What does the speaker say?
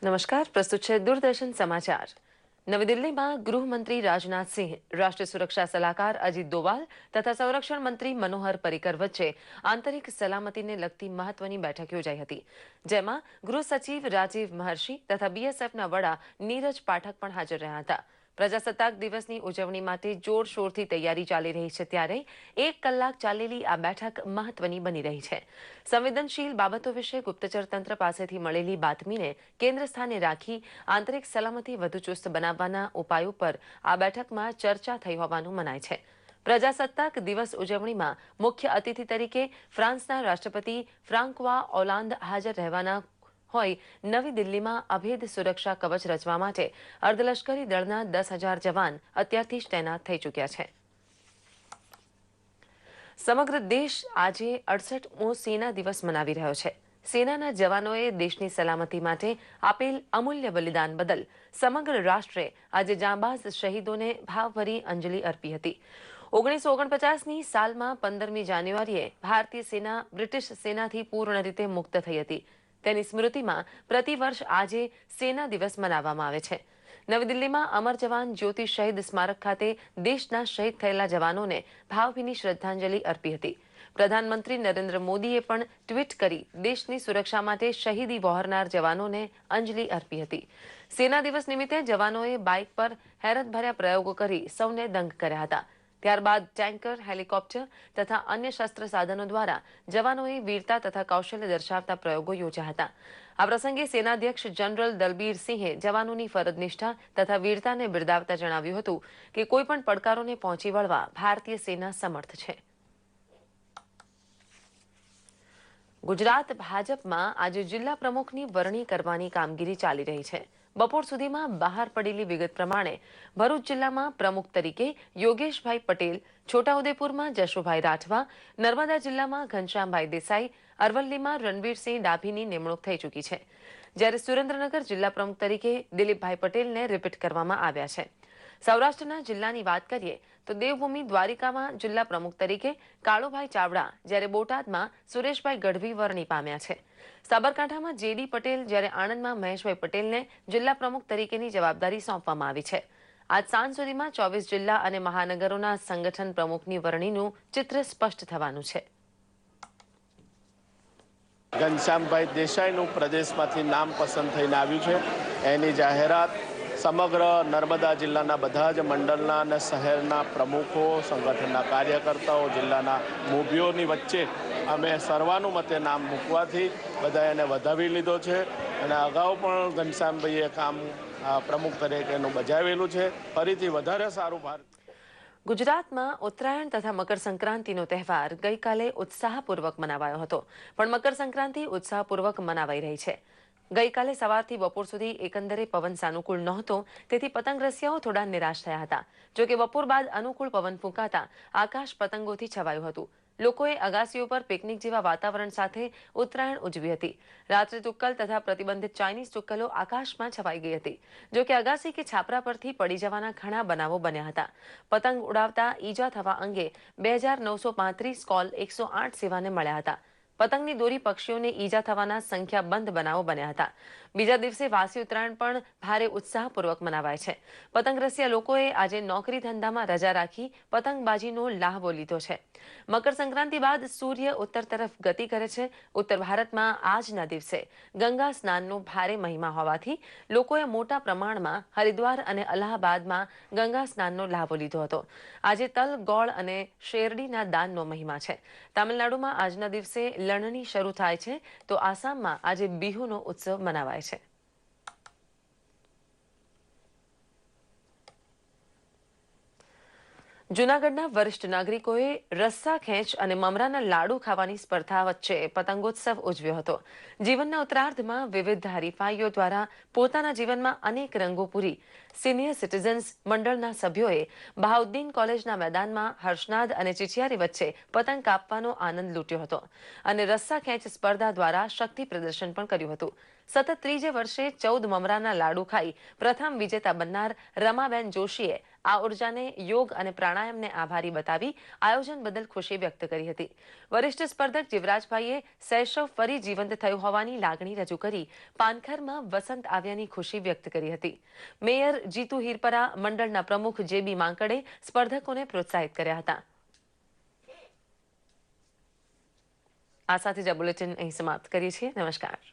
નમસ્કાર, પ્રસ્તુત છે દૂરદર્શન સમાચાર. નવી દિલ્હીમાં ગૃહમંત્રી રાજનાથ સિંહ, રાષ્ટ્રીય સુરક્ષા સલાહકાર અજીત દોવાલ તથા સંરક્ષણ મંત્રી મનોહર પર્રિકર વચ્ચે આંતરિક સલામતીને લગતી મહત્વની બેઠક યોજાઈ હતી, જેમાં ગૃહ સચિવ રાજીવ મહર્ષિ તથા બીએસએફના વડા નીરજ પાઠક પણ હાજર રહ્યા હતા. પ્રજાસત્તાક દિવસની ઉજવણી માટે જોરશોરથી તૈયારી ચાલી રહી છે, ત્યારે 1 કલાક ચાલેલી આ બેઠક મહત્વની બની રહી છે. સંવેદનશીલ બાબતો વિશે ગુપ્તચર તંત્ર પાસેથી મળેલી બાતમીને કેન્દ્ર સ્થાને રાખી આંતરિક સલામતી વધુ ચુસ્ત બનાવવાના ઉપાયો પર આ બેઠકમાં ચર્ચા થઈ હોવાનું મનાય છે. પ્રજાસત્તાક દિવસ ઉજવણીમાં મુખ્ય અતિથિ તરીકે ફ્રાન્સના રાષ્ટ્રપતિ ફ્રાન્કોઆ ઓલાંદ હાજર રહેવાના હોય નવી દિલ્હીમાં અભેદ સુરક્ષા કવચ રચવા માટે અર્ધલશ્કરી દળના 10,000 જવાન અત્યારથી જ તૈનાત થઈ ચૂક્યા છે. સમગ્ર દેશ આજે 68મો સેના દિવસ મનાવી રહ્યો છે. સેનાના જવાનોએ દેશની સલામતી માટે આપેલ અમૂલ્ય બલિદાન બદલ સમગ્ર રાષ્ટ્રે આજે જાંબાઝ શહીદોને ભાવભરી અંજલિ અર્પી હતી. 1949ની સાલમાં 15મી જાન્યુઆરીએ ભારતીય સેના બ્રિટિશ સેનાથી પૂર્ણ રીતે મુક્ત થઈ હતી. તેની સ્મૃતિમાં પ્રતિવર્ષ આજે સેના દિવસ મનાવવામાં આવે છે. નવી દિલ્હીમાં અમર જવાન જ્યોતિ શહીદ સ્મારક ખાતે દેશના શહીદ થયેલા જવાનોને ભાવભીની શ્રદ્ધાંજલિ અર્પી હતી. પ્રધાનમંત્રી નરેન્દ્ર મોદીએ પણ ટ્વીટ કરી દેશની સુરક્ષા માટે શહીદી વહોરનાર જવાનોને અંજલિ અર્પી હતી. સેના દિવસ નિમિત્તે જવાનોએ બાઇક પર હેરતભર્યા પ્રયોગો કરી સૌને દંગ કર્યા હતા. ત્યારબાદ ટેન્કર, હેલિકોપ્ટર તથા અન્ય શસ્ત્ર સાધનો દ્વારા જવાનોએ વીરતા તથા કૌશલ્ય દર્શાવતા પ્રયોગો યોજ્યા હતા. આ પ્રસંગે સેનાધ્યક્ષ જનરલ દલબીર સિંહે જવાનોની ફરજનિષ્ઠા તથા વીરતાને બિરદાવતા જણાવ્યું હતું કે કોઈપણ પડકારોને પહોંચી વળવા ભારતીય સેના સમર્થ છે. ગુજરાત ભાજપમાં આજે જિલ્લા પ્રમુખની વરણી કરવાની કામગીરી ચાલી રહી છે. બપોર સુધીમાં બહાર પડેલી વિગત પ્રમાણે ભરૂચ જિલ્લામાં પ્રમુખ તરીકે યોગેશભાઈ પટેલ, છોટાઉદેપુરમાં જશુભાઈ રાઠવા, નર્મદા જિલ્લામાં ઘનશ્યામભાઈ દેસાઈ, અરવલ્લીમાં રણવીરસિંહ ડાભીની નિમણૂક થઈ ચૂકી છે. જ્યારે સુરેન્દ્રનગર જિલ્લા પ્રમુખ તરીકે દિલીપભાઈ પટેલને રિપીટ કરવામાં આવ્યા છે. સૌરાષ્ટ્રના જિલ્લાની વાત કરીએ તો દેવભૂમિ દ્વારિકામાં જિલ્લા પ્રમુખ તરીકે કાળુભાઈ ચાવડા, જ્યારે બોટાદમાં સુરેશભાઈ ગઢવી વરણી પામ્યા છે. સાબરકાંઠામાં જેડી પટેલ, જ્યારે આણંદમાં મહેશભાઈ પટેલને જિલ્લા પ્રમુખ તરીકેની જવાબદારી સોંપવામાં આવી છે. આજ સાંજ સુધીમાં 24 જિલ્લા અને મહાનગરોના સંગઠન પ્રમુખની વરણીનું ચિત્ર સ્પષ્ટ થવાનું છે. ઘનશ્યામભાઈ દેસાઈનું પ્રદેશમાંથી નામ પસંદ થઈને આવ્યું છે. એની જાહેરાત સમગ્ર નર્મદા જિલ્લાના બધા જ મંડળના અને શહેરના પ્રમુખો, સંગઠનના કાર્યકર્તાઓ, જિલ્લાના મોભીઓની વચ્ચે અમે સર્વાનુમતે નામ મૂકવાથી બધા એને વધાવી લીધો છે. અને અગાઉ પણ ઘનશ્યામભાઈએ કામ પ્રમુખ તરીકેનું બજાવેલું છે. ફરીથી વધારે સારું ભારત. ગુજરાતમાં ઉત્તરાયણ તથા મકર સંક્રાંતિનો તહેવાર ગઈકાલે ઉત્સાહપૂર્વક મનાવાયો હતો, પણ મકર સંક્રાંતિ ઉત્સાહપૂર્વક મનાવાઈ રહી છે. ગઈકાલે સવારથી બપોર સુધી એકંદરે પવન સાનુકૂળ નહોતો, તેથી પતંગ રસિયાઓ થોડા નિરાશ થયા હતા. જોકે બપોર બાદ અનુકૂળ પવન ફૂંકાતા આકાશ પતંગોથી છવાયું હતું. લોકોએ અગાસીઓ પર પિકનિક જેવા વાતાવરણ સાથે ઉત્તરાયણ ઉજવી હતી. રાત્રે તુક્કલ તથા પ્રતિબંધિત ચાઇનીઝ તુક્કલો આકાશમાં છવાઈ ગઈ હતી. જોકે અગાસી કે છાપરા પરથી પડી જવાના ઘણા બનાવો બન્યા હતા. પતંગ ઉડાવતા ઈજા થવા અંગે 2,935 કોલ 108 સેવાને મળ્યા હતા. પતંગની દોરી પક્ષીઓને ઈજા થવાના સંખ્યાબંધ બનાવો બન્યા હતા. બીજા દિવસે વાસી ઉત્તરાયણ પણ ભારે ઉત્સાહપૂર્વક મનાવાય છે. પતંગ રસિયા લોકોએ આજે નોકરી ધંધામાં રજા રાખી પતંગબાજીનો લાહવો લીધો છે. મકર સંક્રાંતિ બાદ સૂર્ય ઉત્તર તરફ ગતિ કરે છે. ઉત્તર ભારતમાં આજના દિવસે ગંગા સ્નાનનો ભારે મહિમા હોવાથી લોકોએ મોટા પ્રમાણમાં હરિદ્વાર અને અલ્હાબાદમાં ગંગા સ્નાનનો લાહવો લીધો હતો. આજે તલ, ગોળ અને શેરડીના દાનનો મહિમા છે. તામિલનાડુમાં આજના દિવસે લણણી શરૂ થાય છે, તો આસામમાં આજે બિહુનો ઉત્સવ મનાવાય છે. જૂનાગઢના વરિષ્ઠ નાગરિકોએ રસ્સા ખેંચ અને મમરાના લાડુ ખાવાની સ્પર્ધા વચ્ચે પતંગોત્સવ ઉજવ્યો હતો. જીવનના ઉત્તરાર્ધમાં વિવિધ હરીફાઈઓ દ્વારા પોતાના જીવનમાં અનેક રંગો પૂરી સિનિયર સિટીઝન્સ મંડળના સભ્યોએ બહાઉદ્દીન કોલેજના મેદાનમાં હર્ષનાદ અને ચિચિયારી વચ્ચે પતંગ કાપવાનો આનંદ લૂંટ્યો હતો અને રસ્સા ખેંચ સ્પર્ધા દ્વારા શક્તિ પ્રદર્શન પણ કર્યું હતું. સતત ત્રીજે વર્ષે 14 મમરાના લાડુ ખાઈ પ્રથમ વિજેતા બનનાર રમાબેન જોશીએ આ ઉર્જાને યોગ અને પ્રાણાયામને આભારી બતાવી આયોજન બદલ ખુશી વ્યક્ત કરી હતી. વરિષ્ઠ સ્પર્ધક જીવરાજભાઈએ શૈશવ ફરી જીવંત થયું હોવાની લાગણી રજૂ કરી પાનખરમાં વસંત આવ્યાની ખુશી વ્યક્ત કરી હતી. મેયર જીતુ હિરપરા, મંડળના પ્રમુખ જેબી માંકડે સ્પર્ધકોને પ્રોત્સાહિત કર્યા હતા. આ સાથે જ આ બુલેટિન અહીં સમાપ્ત કરીએ છીએ. નમસ્કાર.